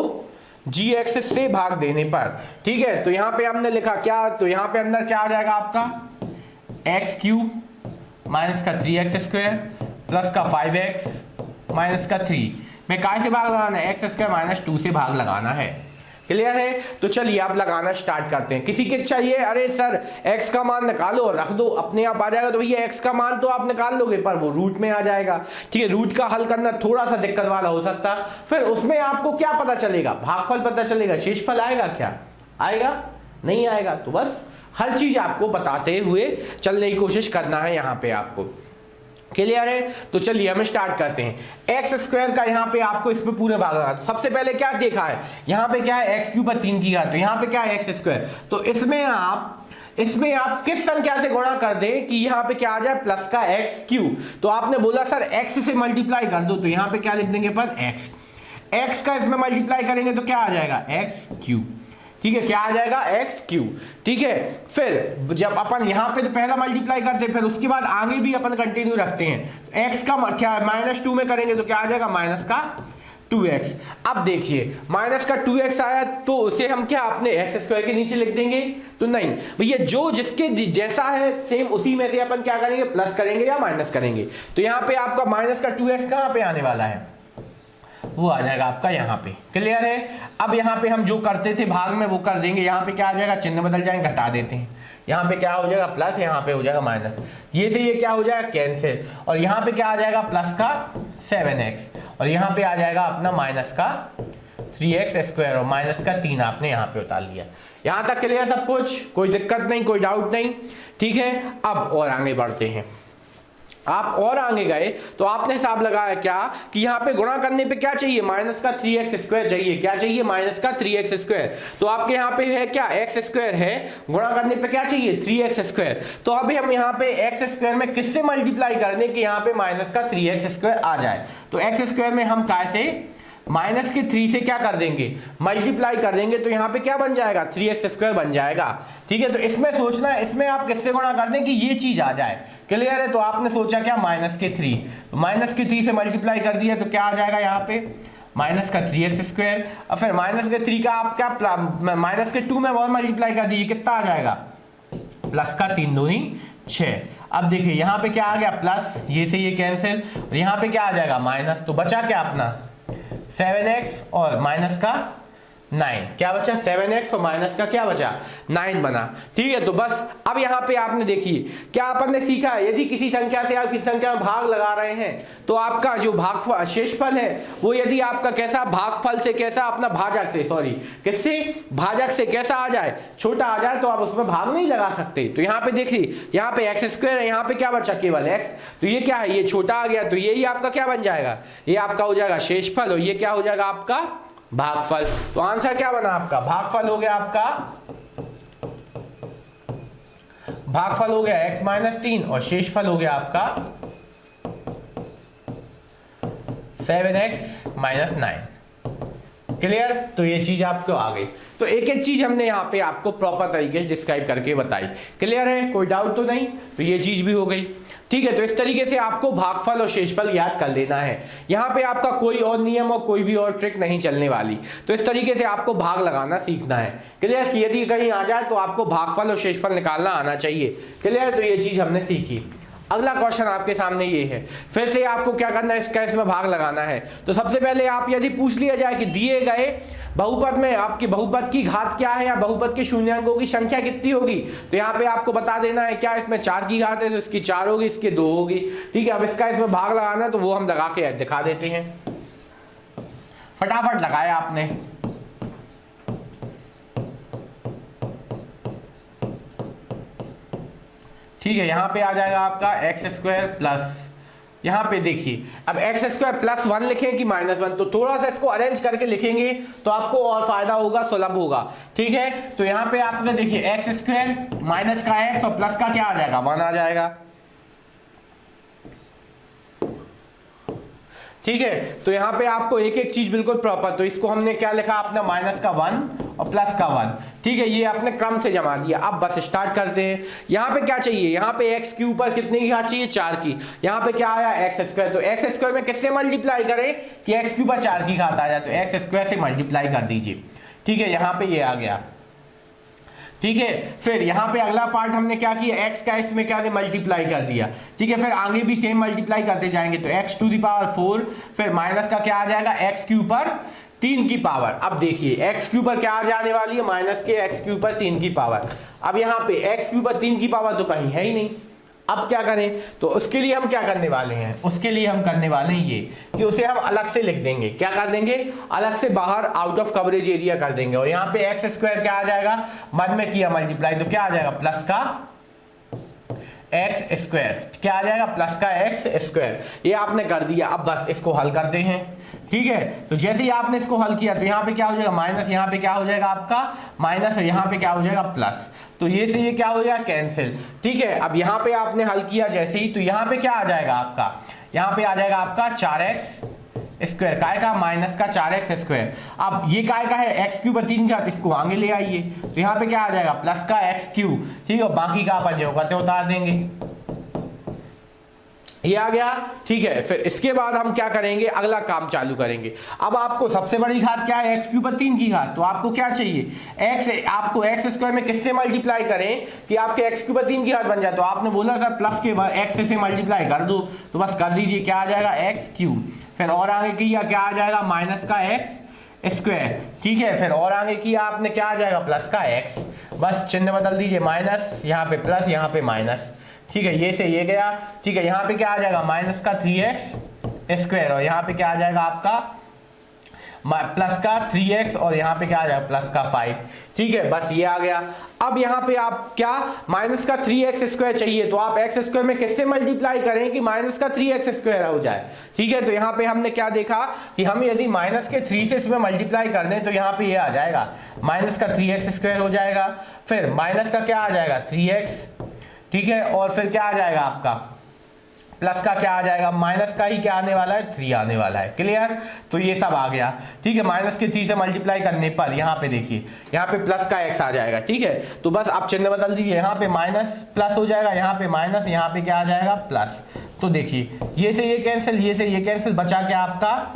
S1: gx से भाग देने पर, ठीक है, तो यहाँ पे हमने लिखा क्या, तो यहाँ पे अंदर क्या आ जाएगा आपका x क्यूब माइनस का 3x स्क्वायर प्लस का 5x माइनस का 3 में काय से भाग लगाना है, एक्स स्क्वायर माइनस 2 से भाग लगाना है। क्लियर है? तो चलिए आप लगाना स्टार्ट करते हैं। किसी के चाहिए अरे सर x का मान निकालो और रख दो अपने आप आ जाएगा, तो भैया x का मान तो आप निकाल लोगे पर वो रूट में आ जाएगा। ठीक है, रूट का हल करना थोड़ा सा दिक्कत वाला हो सकता है। फिर उसमें आपको क्या पता चलेगा, भागफल पता चलेगा, शेषफल आएगा क्या, आएगा नहीं आएगा। तो बस हर चीज आपको बताते हुए चलने की कोशिश करना है यहाँ पे आपको। क्लियर है? तो चलिए हम स्टार्ट करते हैं। एक्स स्क्वायर का यहाँ पे आपको इस पे पूरे भाग लगा। सबसे पहले क्या देखा है, यहाँ पे क्या है एक्स क्यूब पर 3 की घात, तो यहाँ पे क्या है एक्स स्क्वायर। तो इसमें आप किस संख्या से गुणा कर दें कि यहाँ पे क्या आ जाए प्लस का एक्स क्यूब। तो आपने बोला सर एक्स से मल्टीप्लाई कर दो, तो यहाँ पे क्या लिख देंगे पर एक्स का इसमें मल्टीप्लाई करेंगे तो क्या आ जाएगा एक्स क्यूब। ठीक है, क्या आ जाएगा एक्स क्यूब। ठीक है, फिर जब अपन यहाँ पे तो पहला मल्टीप्लाई करते हैं, फिर उसके बाद आगे भी अपन कंटिन्यू रखते हैं। एक्स का क्या माइनस 2 में करेंगे तो क्या आ जाएगा माइनस का 2x। अब देखिए माइनस का 2x आया तो उसे हम क्या अपने एक्स स्क्वायर के नीचे लिख देंगे, तो नहीं भैया, जो जिसके जैसा है सेम उसी में से अपन क्या करेंगे प्लस करेंगे या माइनस करेंगे। तो यहाँ पे आपका माइनस का 2x कहाँ पे आने वाला है, वो आ जाएगा आपका यहाँ पे। क्लियर है? अब यहाँ पे हम जो करते थे भाग में वो कर देंगे। यहाँ पे क्या आ जाएगा, चिन्ह बदल जाएंगे, घटा देते हैं। यहाँ पे क्या हो जाएगा प्लस, यहाँ पे हो जाएगा माइनस, ये से ये क्या हो जाएगा कैंसिल, और यहाँ पे क्या आ जाएगा प्लस का 7x, और यहाँ पे आ जाएगा अपना माइनस का 3x स्क्वायर, और माइनस का 3 आपने यहाँ पे उतार लिया। यहाँ तक क्लियर सब कुछ, कोई दिक्कत नहीं, कोई डाउट नहीं। ठीक है, अब और आगे बढ़ते हैं। आप और आगे गए तो आपने हिसाब लगाया क्या कि यहाँ पे गुणा करने पे क्या चाहिए, माइनस का 3x स्क्वायर चाहिए। क्या चाहिए, माइनस का 3x स्क्वायर। तो आपके यहाँ पे है क्या x स्क्वायर है, गुणा करने पे क्या चाहिए 3x स्क्वायर। तो अभी हम यहाँ पे x स्क्वायर में किससे मल्टीप्लाई कर दें कि यहाँ पे माइनस का 3x स्क्वायर आ जाए। तो x स्क्वायर में हम कैसे माइनस के 3 से क्या कर देंगे मल्टीप्लाई कर देंगे, तो यहाँ पे क्या बन जाएगा 3x स्क्वायर बन जाएगा। ठीक है, तो इसमें सोचना है, इसमें आप किससे गुणा कर दें कि ये चीज आ जाए। क्लियर है? तो आपने सोचा क्या माइनस के 3, तो माइनस के 3 से मल्टीप्लाई कर दिया तो क्या आ जाएगा यहाँ पे माइनस का 3x स्क्वायर, और फिर माइनस के 3 का आप क्या माइनस के 2 में और मल्टीप्लाई कर दीजिए, कितना आ जाएगा प्लस का 3 दूनी 6। अब देखिए यहाँ पे क्या आ गया प्लस, ये से ये कैंसिल, और यहाँ पे क्या आ जाएगा माइनस, तो बचा क्या अपना 7x और माइनस का 9, क्या बचा 7x और माइनस का क्या बचा 9 बना। ठीक है, तो बस अब यहाँ पे आपने देखिए क्या अपन ने सीखा है, यदि किसी संख्या से आप किसी संख्या में भाग लगा रहे हैं तो आपका जो भागफल शेषफल है वो यदि आपका कैसा भागफल से कैसा अपना भाजक से किससे भाजक से कैसा आ जाए, छोटा आ जाए, तो आप उसमें भाग नहीं लगा सकते। तो यहाँ पे देखिए यहाँ पे एक्स स्क्वायर है, यहाँ पे क्या बचा केवल x, तो ये क्या है ये छोटा आ गया, तो यही आपका क्या बन जाएगा, ये आपका हो जाएगा शेषफल, और ये क्या हो जाएगा आपका भागफल। तो आंसर क्या बना आपका, भागफल हो गया आपका, भागफल हो गया x माइनस 3 और शेषफल हो गया आपका 7x माइनस 9। क्लियर? तो ये चीज आपको आ गई। तो एक एक चीज हमने यहाँ पे आपको प्रॉपर तरीके से डिस्क्राइब करके बताई। क्लियर है? कोई डाउट तो नहीं? तो ये चीज भी हो गई। ठीक है, तो इस तरीके से आपको भागफल और शेषफल याद कर लेना है। यहाँ पे आपका कोई और नियम और कोई भी और ट्रिक नहीं चलने वाली। तो इस तरीके से आपको भाग लगाना सीखना है। क्लियर? कि यदि कहीं आ जाए तो आपको भागफल और शेषफल निकालना आना चाहिए। क्लियर? तो ये चीज हमने सीखी। अगला क्वेश्चन आपके सामने ये है, फिर से आपको क्या करना है, इसका इसमें भाग लगाना है। तो सबसे पहले आप यदि पूछ लिया जाए कि दिए गए बहुपद में आपके बहुपद की घात क्या है या बहुपद के शून्यांकों की संख्या कितनी होगी, तो यहाँ पे आपको बता देना है क्या इसमें 4 की घात है तो इसकी 4 होगी, इसके 2 होगी। ठीक है, अब इसका इसमें भाग लगाना है तो वो हम लगा के दिखा देते हैं। फटाफट लगाया आपने। ठीक है, यहां पे आ जाएगा आपका एक्स स्क्वायर प्लस, यहां पे देखिए अब एक्स स्क्वायर प्लस 1 लिखें कि -1, तो थोड़ा सा इसको अरेंज करके लिखेंगे तो आपको और फायदा होगा, सुलभ होगा। ठीक है, तो यहां पे आपने देखिए एक्स स्क्वायर माइनस का एक्स और प्लस का क्या आ जाएगा, 1 आ जाएगा। ठीक है, तो यहां पे आपको एक एक चीज बिल्कुल प्रॉपर, तो इसको हमने क्या लिखा अपना माइनस का 1 और प्लस का 1। ठीक है, ये आपने क्रम से जमा दिया। अब बस स्टार्ट करते हैं। यहाँ पे क्या चाहिए, यहाँ पे x के ऊपर कितने की घात चाहिए, 4 की। यहाँ पे क्या आया एक्स स्क्वायर, तो एक्स स्क्वायर में किससे मल्टीप्लाई करें कि x के ऊपर 4 की घात आ जाए, तो एक्स स्क्वायर से मल्टीप्लाई कर दीजिए। ठीक है, यहाँ पे ये आ गया। ठीक है, फिर यहाँ पे अगला पार्ट हमने क्या किया, x का इसमें क्या मल्टीप्लाई कर दिया। ठीक है, फिर आगे भी सेम मल्टीप्लाई करते जाएंगे, तो x टू द पावर 4, फिर माइनस का क्या आ जाएगा, x के ऊपर 3 की पावर। अब देखिए x के ऊपर क्या आ जाने वाली है, माइनस के x के ऊपर 3 की पावर। अब यहाँ पे x के ऊपर 3 की पावर तो कहीं है ही नहीं। अब क्या करें, तो उसके लिए हम क्या करने वाले हैं, उसके लिए हम करने वाले हैं ये कि उसे हम अलग से लिख देंगे। क्या कर देंगे, अलग से बाहर आउट ऑफ कवरेज एरिया कर देंगे। और यहाँ पे एक्स स्क्वायर क्या आ जाएगा, मध्य में किया मल्टीप्लाई तो क्या आ जाएगा, प्लस का एक्स स्क्वायर, क्या आ जाएगा, प्लस का एक्स स्क्वायर। ये आपने कर दिया। अब बस इसको हल करते हैं। ठीक है, तो जैसे ही आपने इसको हल किया तो यहाँ पे क्या हो जाएगा, माइनस, यहाँ पे क्या हो जाएगा आपका माइनस, और यहाँ पे क्या हो जाएगा प्लस, तो ये से ये क्या हो जाएगा कैंसिल। ठीक है, अब यहाँ पे आपने हल किया जैसे ही, तो यहाँ पे क्या आ जाएगा आपका, यहाँ पे आ जाएगा आपका 4x स्क्वायर, काय का माइनस का 4x स्क्वायर। अब ये काय का है, x क्यूब 3 का, तो इसको आगे ले आइए, तो यहाँ पे क्या आ जाएगा प्लस का x क्यूब। ठीक है, बाकी का अपन जो करते उतार देंगे, ये आ गया। ठीक है, फिर इसके बाद हम क्या करेंगे, अगला काम चालू करेंगे। अब आपको सबसे बड़ी घात क्या है, x क्यूब 3 की घात, तो आपको क्या चाहिए, x, आपको एक्स स्क्वायर में किससे मल्टीप्लाई करें कि आपके x क्यूब 3 की घात बन जाए, तो आपने बोला सर प्लस के बाद x से मल्टीप्लाई कर दो, तो बस कर दीजिए, क्या आ जाएगा x क्यूब, फिर और आगे किया क्या आ जाएगा माइनस का x स्क्वायर। ठीक है, फिर और आगे किया आपने क्या आ जाएगा प्लस का x, बस चिन्ह बदल दीजिए, माइनस यहाँ पे प्लस, यहाँ पे माइनस। ठीक है, ये से ये गया। ठीक है, यहाँ पे क्या आ जाएगा माइनस का 3x स्क्वायर, और यहाँ पे क्या आ जाएगा आपका प्लस का 3x, और यहाँ पे क्या आ जाएगा प्लस का 5। ठीक है, बस ये आ गया। अब यहाँ पे आप क्या माइनस का 3x स्क्वायर चाहिए, तो आप x स्क्वायर में किससे मल्टीप्लाई करें कि माइनस का 3x स्क्वायर हो जाए। ठीक है, तो यहाँ पे हमने क्या देखा कि हम यदि माइनस के 3 से इसमें मल्टीप्लाई कर दें तो यहाँ पे ये आ जाएगा माइनस का 3x स्क्वायर हो जाएगा, फिर माइनस का क्या आ जाएगा 3x। ठीक है, और फिर क्या आ जाएगा आपका प्लस का क्या आ जाएगा, माइनस का ही क्या आने वाला है 3 आने वाला है। क्लियर, तो ये सब आ गया। ठीक है, माइनस के 3 से मल्टीप्लाई करने पर यहाँ पे देखिए यहाँ पे प्लस का x आ जाएगा। ठीक है, तो बस आप चिन्ह बदल दीजिए, यहाँ पे माइनस प्लस हो जाएगा, यहाँ पे माइनस, यहाँ पे क्या आ जाएगा प्लस। तो देखिए ये से ये कैंसिल, ये से ये कैंसिल, बचा क्या आपका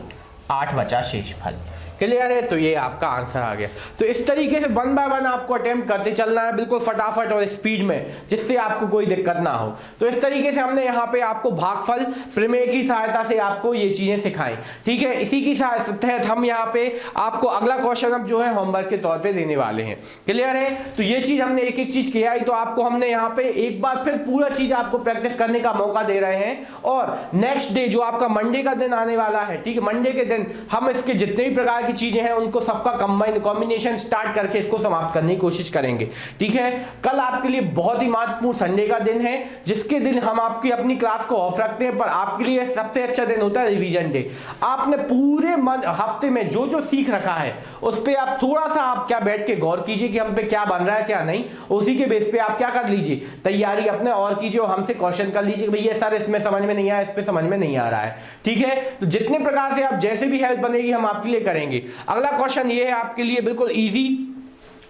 S1: 8 बचा शेषफल। क्लियर है, तो ये आपका आंसर आ गया। तो इस तरीके से 1 बाय 1 आपको अटेम्प्ट करते चलना है, बिल्कुल फटाफट और स्पीड में, जिससे आपको कोई दिक्कत ना हो। तो इस तरीके से हमने यहाँ पे आपको भागफल प्रमेय की सहायता से आपको ये चीजें सिखाई। ठीक है, इसी की तहत हम यहाँ पे आपको अगला क्वेश्चन अब जो है होमवर्क के तौर पे देने वाले हैं। क्लियर है, तो ये चीज हमने एक एक चीज किया, तो आपको हमने यहाँ पे एक बार फिर पूरा चीज आपको प्रैक्टिस करने का मौका दे रहे हैं। और नेक्स्ट डे जो आपका मंडे का दिन आने वाला है, ठीक है, मंडे के दिन हम इसके जितने भी प्रकार चीजें हैं उनको सबका कॉम्बिनेशन स्टार्ट करके इसको समाप्त करने की कोशिश करेंगे। ठीक है, कल आपके लिए बहुत ही महत्वपूर्ण संडे का दिन है, जिसके दिन हम आपकी अपनी क्लास को ऑफ रखते हैं, पर आपके लिए सबसे अच्छा दिन होता है रिवीजन डे। आपने पूरे हफ्ते में जो जो सीख रखा है उस पे आप थोड़ा सा आप क्या बैठ के गौर कीजिए कि हम पे क्या बन रहा है क्या नहीं, उसी के बेस पे आप क्या कर लीजिए तैयारी अपने और कीजिए, और हमसे क्वेश्चन कर लीजिए कि भैया सर इसमें समझ में नहीं आया, इस पे समझ में नहीं आ रहा है। ठीक है, तो जितने प्रकार से आप जैसे भी हेल्प बनेगी हम आपके लिए करेंगे। देखिए अगला क्वेश्चन ये है आपके लिए बिल्कुल इजी,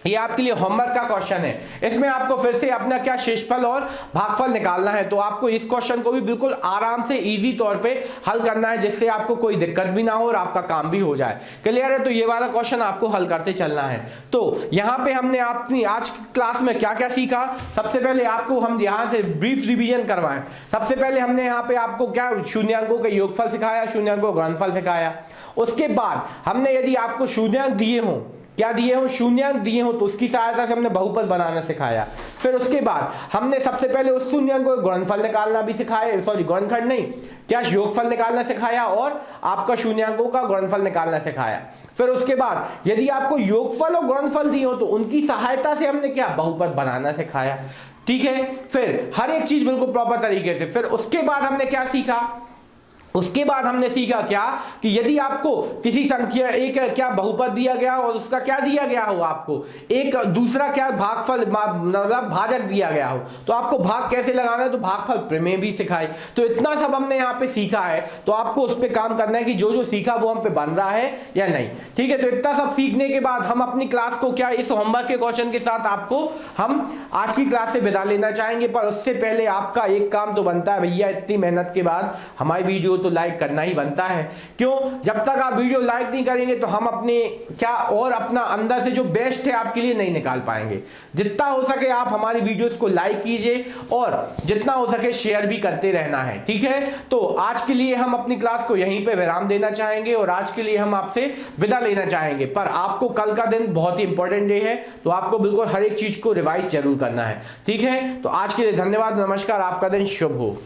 S1: ये आपके लिए होमवर्क का क्वेश्चन है। इसमें आपको फिर से अपना क्या शेषफल और भागफल निकालना है। तो आपको इस क्वेश्चन को भी बिल्कुल आराम से इजी तौर पे हल करना है, जिससे आपको कोई दिक्कत भी ना हो और आपका काम भी हो जाए। क्लियर है? तो ये वाला क्वेश्चन आपको हल करते चलना है। तो यहाँ पे हमने अपनी आज की क्लास में क्या क्या सीखा, सबसे पहले आपको हम यहाँ से ब्रीफ रिविजन करवाएं। सबसे पहले हमने यहाँ पे आपको क्या शून्यांकों का योगफल सिखाया, शून्यांकों का गुणनफल सिखाया। उसके बाद हमने यदि आपको शून्यांक दिए हों, क्या दिए हो, शून्यांक दिए हो, तो उसकी सहायता से हमने बहुपद बनाना सिखाया। फिर उसके बाद हमने सबसे पहले उस शून्यांक को गुणनफल निकालना भी सिखाया, सॉरी गुणनखंड नहीं, क्या योगफल निकालना सिखाया और आपका शून्यांकों का गुणनफल निकालना सिखाया। फिर उसके बाद यदि आपको योगफल और गुणनफल दिए हो तो उनकी सहायता से हमने क्या बहुपद बनाना सिखाया। ठीक है, फिर हर एक चीज बिल्कुल प्रॉपर तरीके से। फिर उसके बाद हमने क्या सीखा, उसके बाद हमने सीखा क्या कि यदि आपको किसी संख्या एक क्या बहुपद दिया गया और उसका क्या दिया गया हो, आपको एक दूसरा क्या भागफल मतलब भाजक दिया गया हो, तो आपको भाग कैसे लगाना है, तो भागफल प्रमेय भी सिखाई। तो इतना सब हमने यहाँ पे सीखा है, तो आपको उस पर काम करना है कि जो जो सीखा वो हम पे बन रहा है या नहीं। ठीक है, तो इतना सब सीखने के बाद हम अपनी क्लास को क्या इस होमवर्क के क्वेश्चन के साथ आपको हम आज की क्लास से विदा लेना चाहेंगे। पर उससे पहले आपका एक काम तो बनता है भैया, इतनी मेहनत के बाद हमारी वीडियो तो लाइक करना ही बनता है। क्यों? जब तक आप वीडियो लाइक नहीं करेंगे तो हम अपने क्या और अपना अंदर से जो बेस्ट है आपके लिए नहीं निकाल पाएंगे। जितना हो सके आप हमारी वीडियोस को लाइक कीजिए और जितना हो सके शेयर भी करते रहना है। ठीक है, तो आज के लिए हम अपनी क्लास को यहीं पे विराम देना चाहेंगे और आज के लिए हम आपसे विदा लेना चाहेंगे। पर आपको कल का दिन बहुत ही इंपॉर्टेंट डे है, तो आपको बिल्कुल हर एक चीज को रिवाइज जरूर करना है। ठीक है, तो आज के लिए धन्यवाद, नमस्कार, आपका दिन शुभ हो।